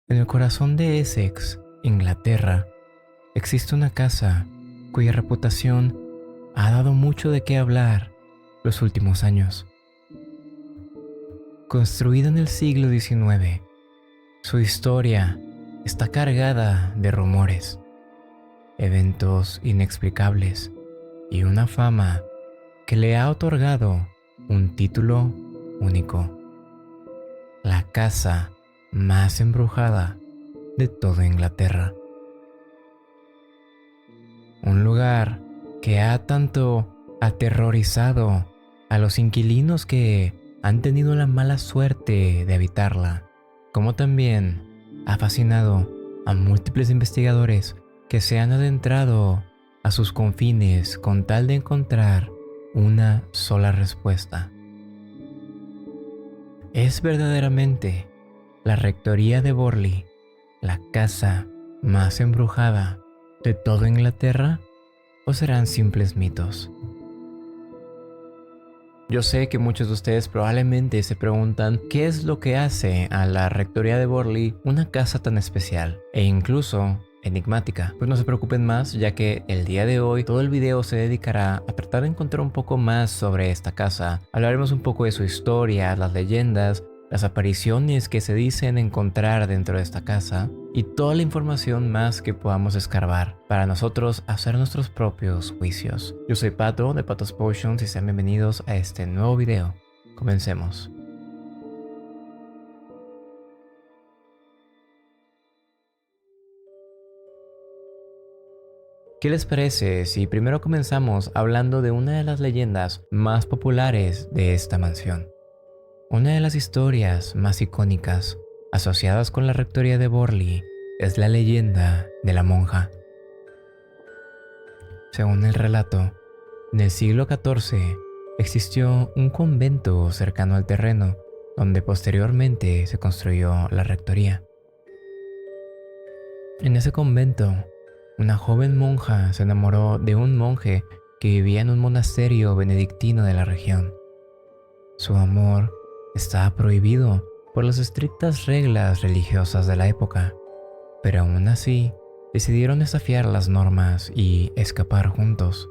En el corazón de Essex, Inglaterra, existe una casa cuya reputación ha dado mucho de qué hablar los últimos años. Construida en el siglo XIX, su historia está cargada de rumores, eventos inexplicables y una fama que le ha otorgado un título único: la casa más embrujada de toda Inglaterra. Un lugar que ha tanto aterrorizado a los inquilinos que han tenido la mala suerte de habitarla, como también ha fascinado a múltiples investigadores que se han adentrado a sus confines con tal de encontrar una sola respuesta. ¿Es verdaderamente la rectoría de Borley la casa más embrujada de toda Inglaterra, o serán simples mitos? Yo sé que muchos de ustedes probablemente se preguntan qué es lo que hace a la rectoría de Borley una casa tan especial e incluso enigmática. Pues no se preocupen más, ya que el día de hoy todo el video se dedicará a tratar de encontrar un poco más sobre esta casa. Hablaremos un poco de su historia, las leyendas, las apariciones que se dicen encontrar dentro de esta casa y toda la información más que podamos escarbar para nosotros hacer nuestros propios juicios. Yo soy Pato de Patos Potions y sean bienvenidos a este nuevo video. Comencemos. ¿Qué les parece si primero comenzamos hablando de una de las leyendas más populares de esta mansión? Una de las historias más icónicas asociadas con la rectoría de Borley es la leyenda de la monja. Según el relato, en el siglo XIV existió un convento cercano al terreno donde posteriormente se construyó la rectoría. En ese convento, una joven monja se enamoró de un monje que vivía en un monasterio benedictino de la región. Su amor estaba prohibido por las estrictas reglas religiosas de la época, pero aún así decidieron desafiar las normas y escapar juntos.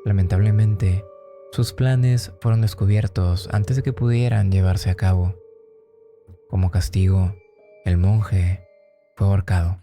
Lamentablemente, sus planes fueron descubiertos antes de que pudieran llevarse a cabo. Como castigo, el monje fue ahorcado.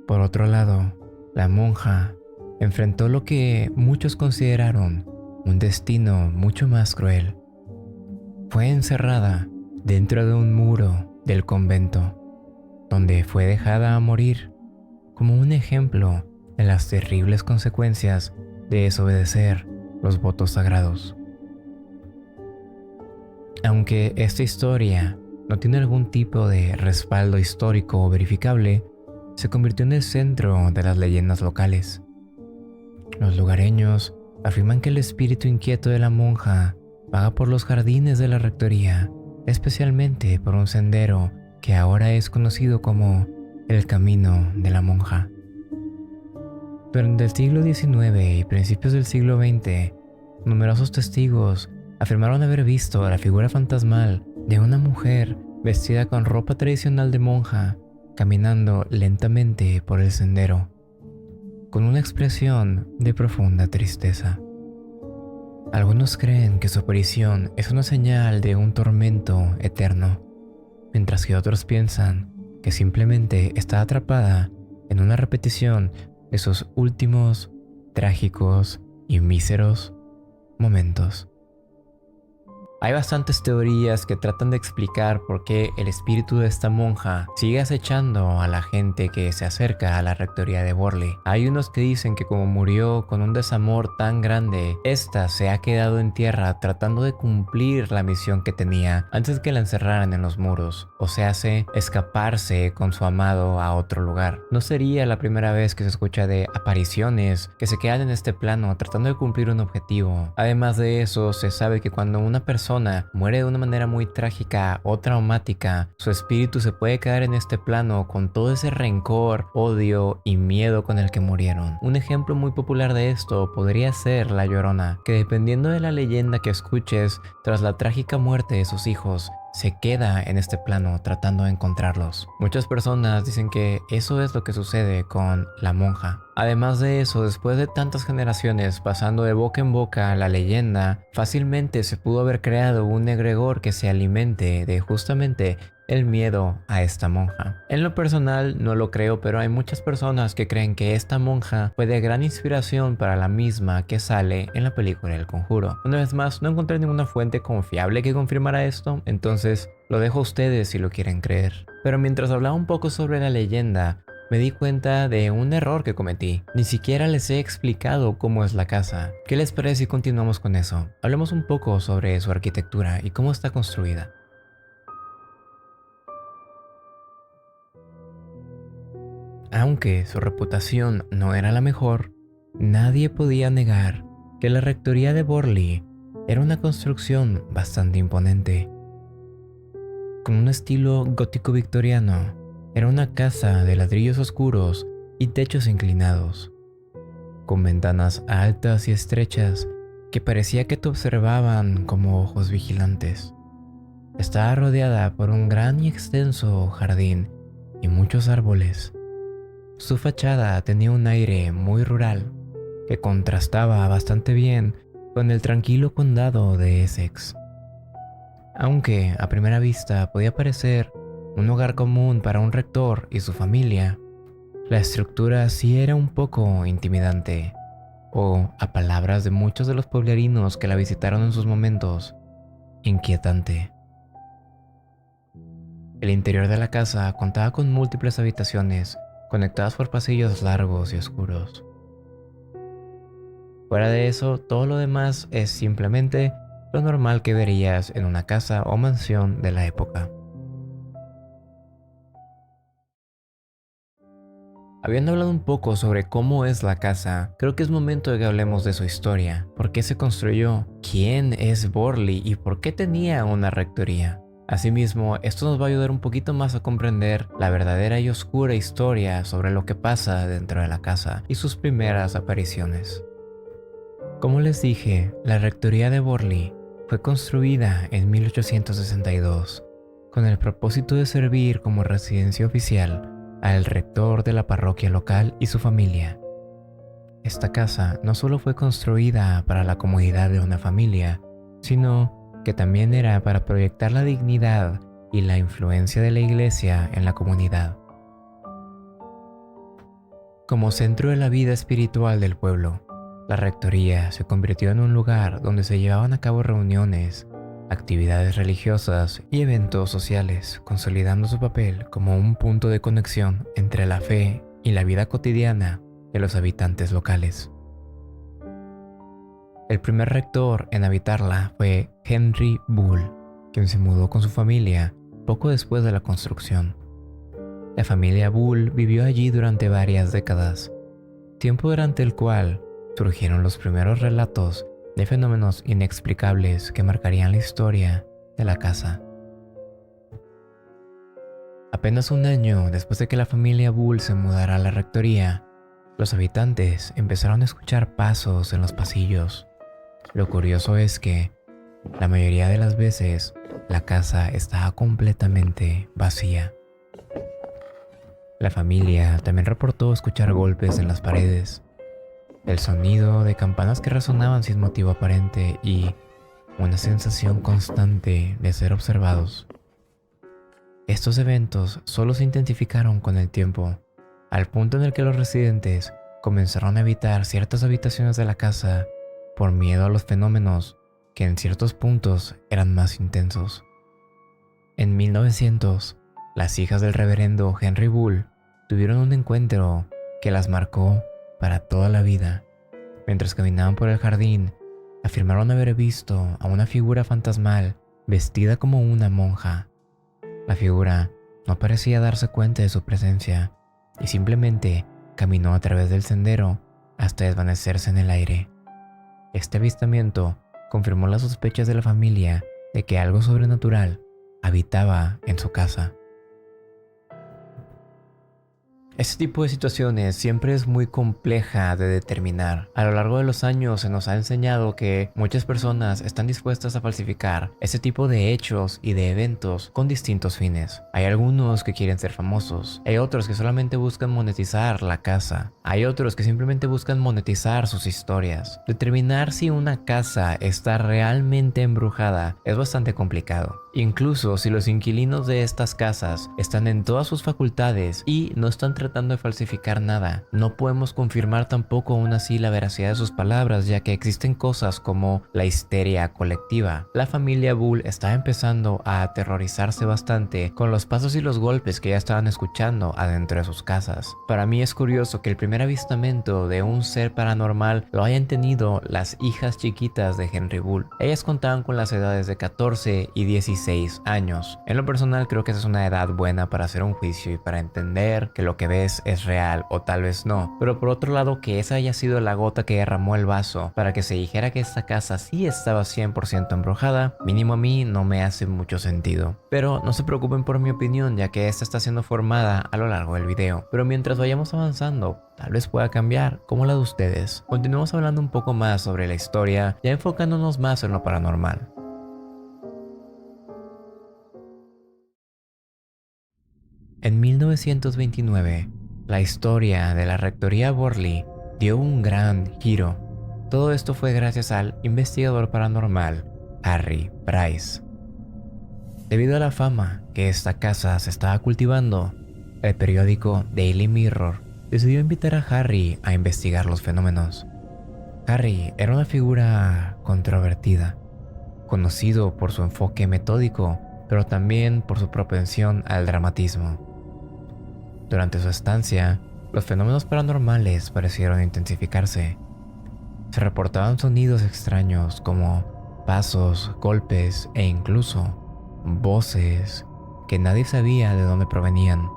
Por otro lado, la monja enfrentó lo que muchos consideraron un destino mucho más cruel. Fue encerrada dentro de un muro del convento, donde fue dejada a morir como un ejemplo de las terribles consecuencias de desobedecer los votos sagrados. Aunque esta historia no tiene algún tipo de respaldo histórico o verificable, se convirtió en el centro de las leyendas locales. Los lugareños afirman que el espíritu inquieto de la monja vaga por los jardines de la rectoría, especialmente por un sendero que ahora es conocido como el Camino de la Monja. Durante el siglo XIX y principios del siglo XX, numerosos testigos afirmaron haber visto la figura fantasmal de una mujer vestida con ropa tradicional de monja, caminando lentamente por el sendero, con una expresión de profunda tristeza. Algunos creen que su aparición es una señal de un tormento eterno, mientras que otros piensan que simplemente está atrapada en una repetición de sus últimos, trágicos y míseros momentos. Hay bastantes teorías que tratan de explicar por qué el espíritu de esta monja sigue acechando a la gente que se acerca a la rectoría de Borley. Hay unos que dicen que como murió con un desamor tan grande, esta se ha quedado en tierra tratando de cumplir la misión que tenía antes que la encerraran en los muros, o se hace escaparse con su amado a otro lugar. No sería la primera vez que se escucha de apariciones que se quedan en este plano tratando de cumplir un objetivo. Además de eso, se sabe que cuando una persona persona muere de una manera muy trágica o traumática, su espíritu se puede quedar en este plano con todo ese rencor, odio y miedo con el que murieron. Un ejemplo muy popular de esto podría ser La Llorona, que dependiendo de la leyenda que escuches, tras la trágica muerte de sus hijos, se queda en este plano tratando de encontrarlos. Muchas personas dicen que eso es lo que sucede con la monja. Además de eso, después de tantas generaciones pasando de boca en boca la leyenda, fácilmente se pudo haber creado un egregor que se alimente de justamente el miedo a esta monja. En lo personal no lo creo, pero hay muchas personas que creen que esta monja fue de gran inspiración para la misma que sale en la película El Conjuro. Una vez más, no encontré ninguna fuente confiable que confirmara esto, entonces lo dejo a ustedes si lo quieren creer. Pero mientras hablaba un poco sobre la leyenda, me di cuenta de un error que cometí. Ni siquiera les he explicado cómo es la casa. ¿Qué les parece si continuamos con eso? Hablemos un poco sobre su arquitectura y cómo está construida. Aunque su reputación no era la mejor, nadie podía negar que la rectoría de Borley era una construcción bastante imponente. Con un estilo gótico victoriano, era una casa de ladrillos oscuros y techos inclinados, con ventanas altas y estrechas que parecía que te observaban como ojos vigilantes. Estaba rodeada por un gran y extenso jardín y muchos árboles. Su fachada tenía un aire muy rural que contrastaba bastante bien con el tranquilo condado de Essex. Aunque a primera vista podía parecer un hogar común para un rector y su familia, la estructura sí era un poco intimidante, o, a palabras de muchos de los pueblerinos que la visitaron en sus momentos, inquietante. El interior de la casa contaba con múltiples habitaciones conectadas por pasillos largos y oscuros. Fuera de eso, todo lo demás es simplemente lo normal que verías en una casa o mansión de la época. Habiendo hablado un poco sobre cómo es la casa, creo que es momento de que hablemos de su historia. ¿Por qué se construyó? ¿Quién es Borley? ¿Y por qué tenía una rectoría? Asimismo, esto nos va a ayudar un poquito más a comprender la verdadera y oscura historia sobre lo que pasa dentro de la casa y sus primeras apariciones. Como les dije, la rectoría de Borley fue construida en 1862 con el propósito de servir como residencia oficial al rector de la parroquia local y su familia. Esta casa no solo fue construida para la comodidad de una familia, sino que también era para proyectar la dignidad y la influencia de la iglesia en la comunidad. Como centro de la vida espiritual del pueblo, la rectoría se convirtió en un lugar donde se llevaban a cabo reuniones, actividades religiosas y eventos sociales, consolidando su papel como un punto de conexión entre la fe y la vida cotidiana de los habitantes locales. El primer rector en habitarla fue Henry Bull, quien se mudó con su familia poco después de la construcción. La familia Bull vivió allí durante varias décadas, tiempo durante el cual surgieron los primeros relatos de fenómenos inexplicables que marcarían la historia de la casa. Apenas un año después de que la familia Bull se mudara a la rectoría, los habitantes empezaron a escuchar pasos en los pasillos. Lo curioso es que, la mayoría de las veces, la casa estaba completamente vacía. La familia también reportó escuchar golpes en las paredes, el sonido de campanas que resonaban sin motivo aparente y una sensación constante de ser observados. Estos eventos solo se intensificaron con el tiempo, al punto en el que los residentes comenzaron a evitar ciertas habitaciones de la casa por miedo a los fenómenos que en ciertos puntos eran más intensos. En 1900, las hijas del reverendo Henry Bull tuvieron un encuentro que las marcó para toda la vida. Mientras caminaban por el jardín, afirmaron haber visto a una figura fantasmal vestida como una monja. La figura no parecía darse cuenta de su presencia y simplemente caminó a través del sendero hasta desvanecerse en el aire. Este avistamiento confirmó las sospechas de la familia de que algo sobrenatural habitaba en su casa. Este tipo de situaciones siempre es muy compleja de determinar. A lo largo de los años se nos ha enseñado que muchas personas están dispuestas a falsificar este tipo de hechos y de eventos con distintos fines. Hay algunos que quieren ser famosos, hay otros que solamente buscan monetizar la casa, hay otros que simplemente buscan monetizar sus historias. Determinar si una casa está realmente embrujada es bastante complicado. Incluso si los inquilinos de estas casas están en todas sus facultades y no están tratando de falsificar nada, no podemos confirmar tampoco aún así la veracidad de sus palabras, ya que existen cosas como la histeria colectiva. La familia Bull está empezando a aterrorizarse bastante con los pasos y los golpes que ya estaban escuchando adentro de sus casas. Para mí es curioso que el primer avistamiento de un ser paranormal lo hayan tenido las hijas chiquitas de Henry Bull. Ellas contaban con las edades de 14 y 16 años. En lo personal creo que esa es una edad buena para hacer un juicio y para entender que lo que ves es real o tal vez no. Pero por otro lado, que esa haya sido la gota que derramó el vaso para que se dijera que esta casa sí estaba 100% embrujada, mínimo a mí no me hace mucho sentido. Pero no se preocupen por mi opinión, ya que esta está siendo formada a lo largo del video. Pero mientras vayamos avanzando, tal vez pueda cambiar como la de ustedes. Continuemos hablando un poco más sobre la historia, ya enfocándonos más en lo paranormal. En 1929, la historia de la Rectoría Borley dio un gran giro. Todo esto fue gracias al investigador paranormal Harry Price. Debido a la fama que esta casa se estaba cultivando, el periódico Daily Mirror decidió invitar a Harry a investigar los fenómenos. Harry era una figura controvertida, conocido por su enfoque metódico, pero también por su propensión al dramatismo. Durante su estancia, los fenómenos paranormales parecieron intensificarse. Se reportaban sonidos extraños como pasos, golpes e incluso voces que nadie sabía de dónde provenían.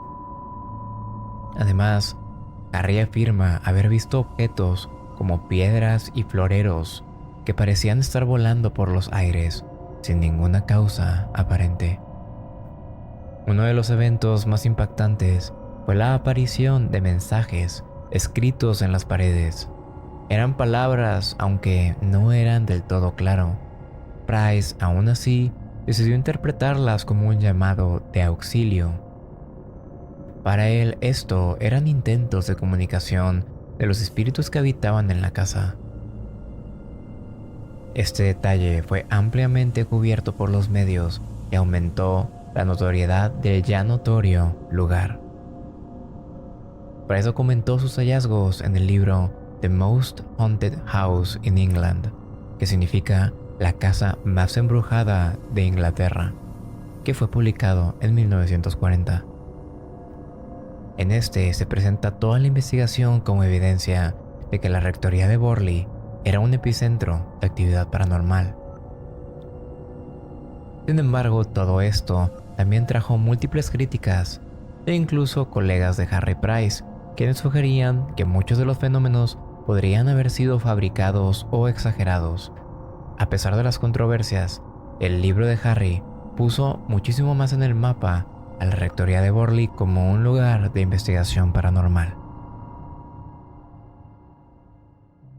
Además, Harry afirma haber visto objetos como piedras y floreros que parecían estar volando por los aires sin ninguna causa aparente. Uno de los eventos más impactantes fue la aparición de mensajes escritos en las paredes. Eran palabras, aunque no eran del todo claro. Price, aún así, decidió interpretarlas como un llamado de auxilio. Para él, esto eran intentos de comunicación de los espíritus que habitaban en la casa. Este detalle fue ampliamente cubierto por los medios y aumentó la notoriedad del ya notorio lugar. Price documentó sus hallazgos en el libro The Most Haunted House in England, que significa la casa más embrujada de Inglaterra, que fue publicado en 1940. En este se presenta toda la investigación como evidencia de que la Rectoría de Borley era un epicentro de actividad paranormal. Sin embargo, todo esto también trajo múltiples críticas e incluso colegas de Harry Price, quienes sugerían que muchos de los fenómenos podrían haber sido fabricados o exagerados. A pesar de las controversias, el libro de Harry puso muchísimo más en el mapa a la Rectoría de Borley como un lugar de investigación paranormal.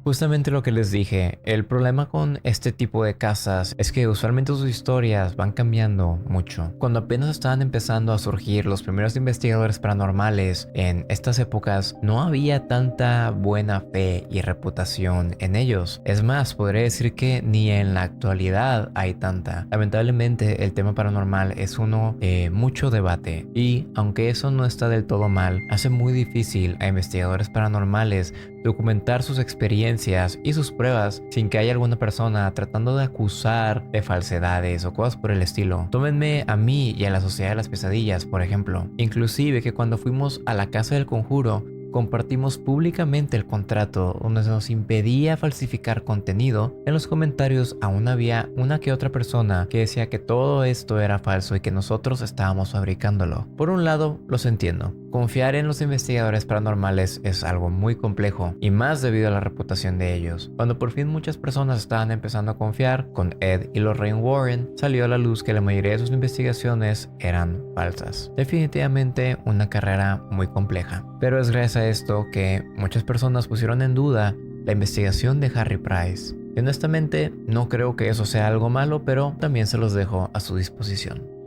Justamente lo que les dije, el problema con este tipo de casas es que usualmente sus historias van cambiando mucho. Cuando apenas estaban empezando a surgir los primeros investigadores paranormales en estas épocas, no había tanta buena fe y reputación en ellos. Es más, podría decir que ni en la actualidad hay tanta. Lamentablemente, el tema paranormal es uno de mucho debate y, aunque eso no está del todo mal, hace muy difícil a investigadores paranormales documentar sus experiencias y sus pruebas sin que haya alguna persona tratando de acusar de falsedades o cosas por el estilo. Tómenme a mí y a la Sociedad de las Pesadillas, por ejemplo. Inclusive que cuando fuimos a la Casa del Conjuro, compartimos públicamente el contrato donde se nos impedía falsificar contenido, en los comentarios aún había una que otra persona que decía que todo esto era falso y que nosotros estábamos fabricándolo. Por un lado, los entiendo. Confiar en los investigadores paranormales es algo muy complejo, y más debido a la reputación de ellos. Cuando por fin muchas personas estaban empezando a confiar, con Ed y Lorraine Warren, salió a la luz que la mayoría de sus investigaciones eran falsas. Definitivamente una carrera muy compleja. Pero es gracias a esto que muchas personas pusieron en duda la investigación de Harry Price. Y honestamente, no creo que eso sea algo malo, pero también se los dejo a su disposición.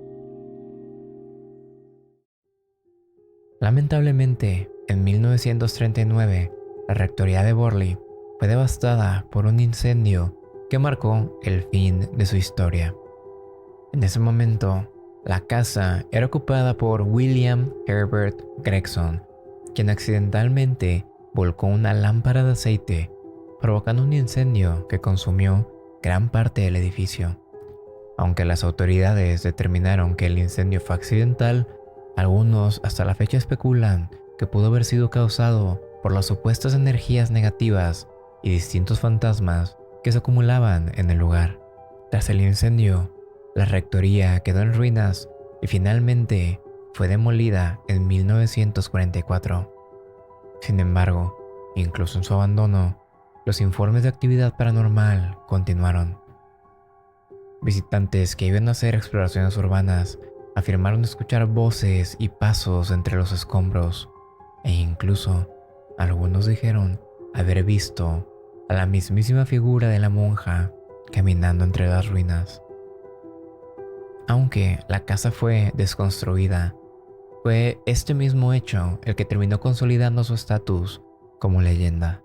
Lamentablemente, en 1939, la rectoría de Borley fue devastada por un incendio que marcó el fin de su historia. En ese momento, la casa era ocupada por William Herbert Gregson, quien accidentalmente volcó una lámpara de aceite, provocando un incendio que consumió gran parte del edificio. Aunque las autoridades determinaron que el incendio fue accidental, algunos hasta la fecha especulan que pudo haber sido causado por las supuestas energías negativas y distintos fantasmas que se acumulaban en el lugar. Tras el incendio, la rectoría quedó en ruinas y finalmente fue demolida en 1944. Sin embargo, incluso en su abandono, los informes de actividad paranormal continuaron. Visitantes que iban a hacer exploraciones urbanas afirmaron escuchar voces y pasos entre los escombros, e incluso algunos dijeron haber visto a la mismísima figura de la monja caminando entre las ruinas. Aunque la casa fue desconstruida, fue este mismo hecho el que terminó consolidando su estatus como leyenda.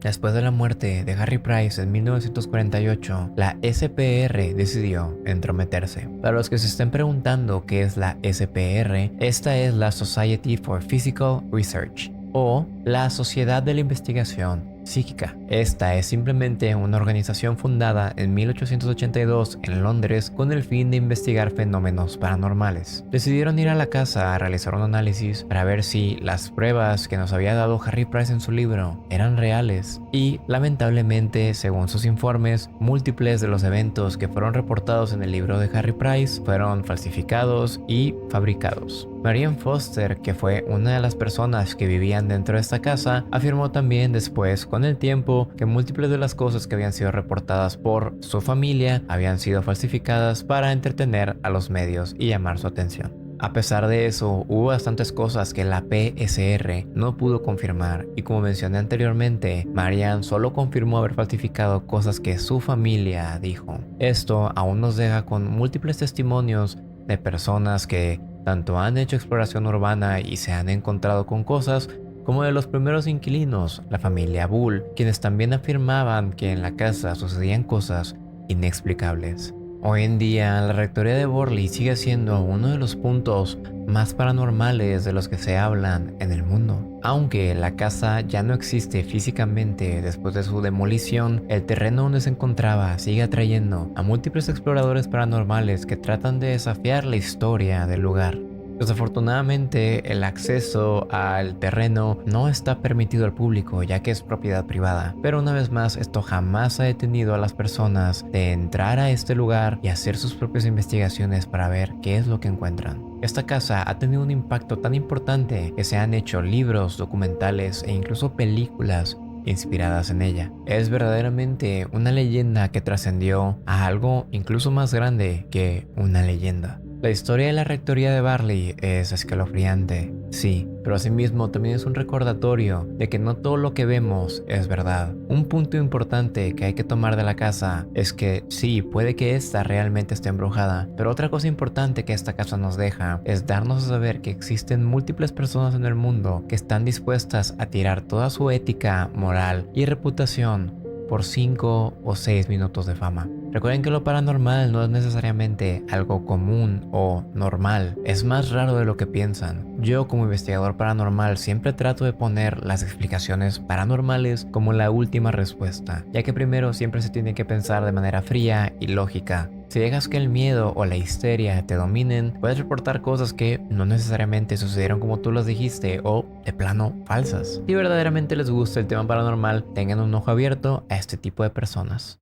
Después de la muerte de Harry Price en 1948, la SPR decidió entrometerse. Para los que se estén preguntando qué es la SPR, esta es la Society for Physical Research, o la Sociedad de la Investigación Psíquica. Esta es simplemente una organización fundada en 1882 en Londres con el fin de investigar fenómenos paranormales. Decidieron ir a la casa a realizar un análisis para ver si las pruebas que nos había dado Harry Price en su libro eran reales, y lamentablemente, según sus informes, múltiples de los eventos que fueron reportados en el libro de Harry Price fueron falsificados y fabricados. Marianne Foster, que fue una de las personas que vivían dentro de esta casa, afirmó también después, con el tiempo, que múltiples de las cosas que habían sido reportadas por su familia habían sido falsificadas para entretener a los medios y llamar su atención. A pesar de eso, hubo bastantes cosas que la PSR no pudo confirmar, y como mencioné anteriormente, Marianne solo confirmó haber falsificado cosas que su familia dijo. Esto aún nos deja con múltiples testimonios de personas que tanto han hecho exploración urbana y se han encontrado con cosas, como de los primeros inquilinos, la familia Bull, quienes también afirmaban que en la casa sucedían cosas inexplicables. Hoy en día, la rectoría de Borley sigue siendo uno de los puntos más paranormales de los que se hablan en el mundo. Aunque la casa ya no existe físicamente después de su demolición, el terreno donde se encontraba sigue atrayendo a múltiples exploradores paranormales que tratan de desafiar la historia del lugar. Desafortunadamente, el acceso al terreno no está permitido al público, ya que es propiedad privada. Pero una vez más, esto jamás ha detenido a las personas de entrar a este lugar y hacer sus propias investigaciones para ver qué es lo que encuentran. Esta casa ha tenido un impacto tan importante que se han hecho libros, documentales e incluso películas inspiradas en ella. Es verdaderamente una leyenda que trascendió a algo incluso más grande que una leyenda. La historia de la rectoría de Borley es escalofriante, sí, pero asimismo también es un recordatorio de que no todo lo que vemos es verdad. Un punto importante que hay que tomar de la casa es que sí, puede que esta realmente esté embrujada, pero otra cosa importante que esta casa nos deja es darnos a saber que existen múltiples personas en el mundo que están dispuestas a tirar toda su ética, moral y reputación por 5 o 6 minutos de fama. Recuerden que lo paranormal no es necesariamente algo común o normal, es más raro de lo que piensan. Yo como investigador paranormal siempre trato de poner las explicaciones paranormales como la última respuesta, ya que primero siempre se tiene que pensar de manera fría y lógica. Si dejas que el miedo o la histeria te dominen, puedes reportar cosas que no necesariamente sucedieron como tú las dijiste o, de plano, falsas. Si verdaderamente les gusta el tema paranormal, tengan un ojo abierto a este tipo de personas.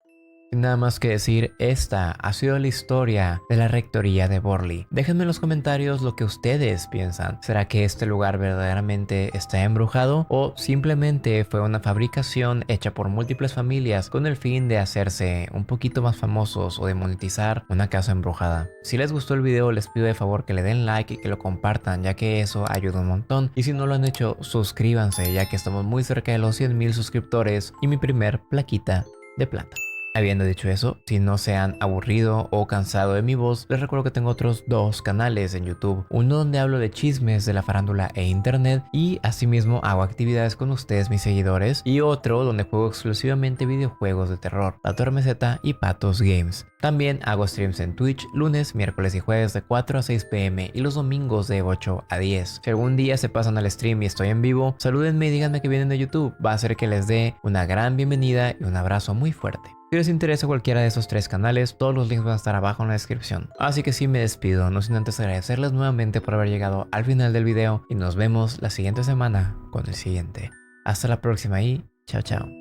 Sin nada más que decir, esta ha sido la historia de la rectoría de Borley. Déjenme en los comentarios lo que ustedes piensan. ¿Será que este lugar verdaderamente está embrujado o simplemente fue una fabricación hecha por múltiples familias con el fin de hacerse un poquito más famosos o de monetizar una casa embrujada? Si les gustó el video, les pido de favor que le den like y que lo compartan, ya que eso ayuda un montón. Y si no lo han hecho, suscríbanse, ya que estamos muy cerca de los 100,000 suscriptores y mi primer plaquita de plata. Habiendo dicho eso, si no se han aburrido o cansado de mi voz, les recuerdo que tengo otros 2 canales en YouTube. Uno donde hablo de chismes de la farándula e internet y asimismo hago actividades con ustedes, mis seguidores. Y otro donde juego exclusivamente videojuegos de terror, Pato RMZ y Patos Games. También hago streams en Twitch lunes, miércoles y jueves de 4 a 6 pm y los domingos de 8 a 10. Si algún día se pasan al stream y estoy en vivo, salúdenme y díganme que vienen de YouTube. Va a hacer que les dé una gran bienvenida y un abrazo muy fuerte. Si les interesa cualquiera de esos 3 canales, todos los links van a estar abajo en la descripción. Así que sí, me despido, no sin antes agradecerles nuevamente por haber llegado al final del video y nos vemos la siguiente semana con el siguiente. Hasta la próxima y chao chao.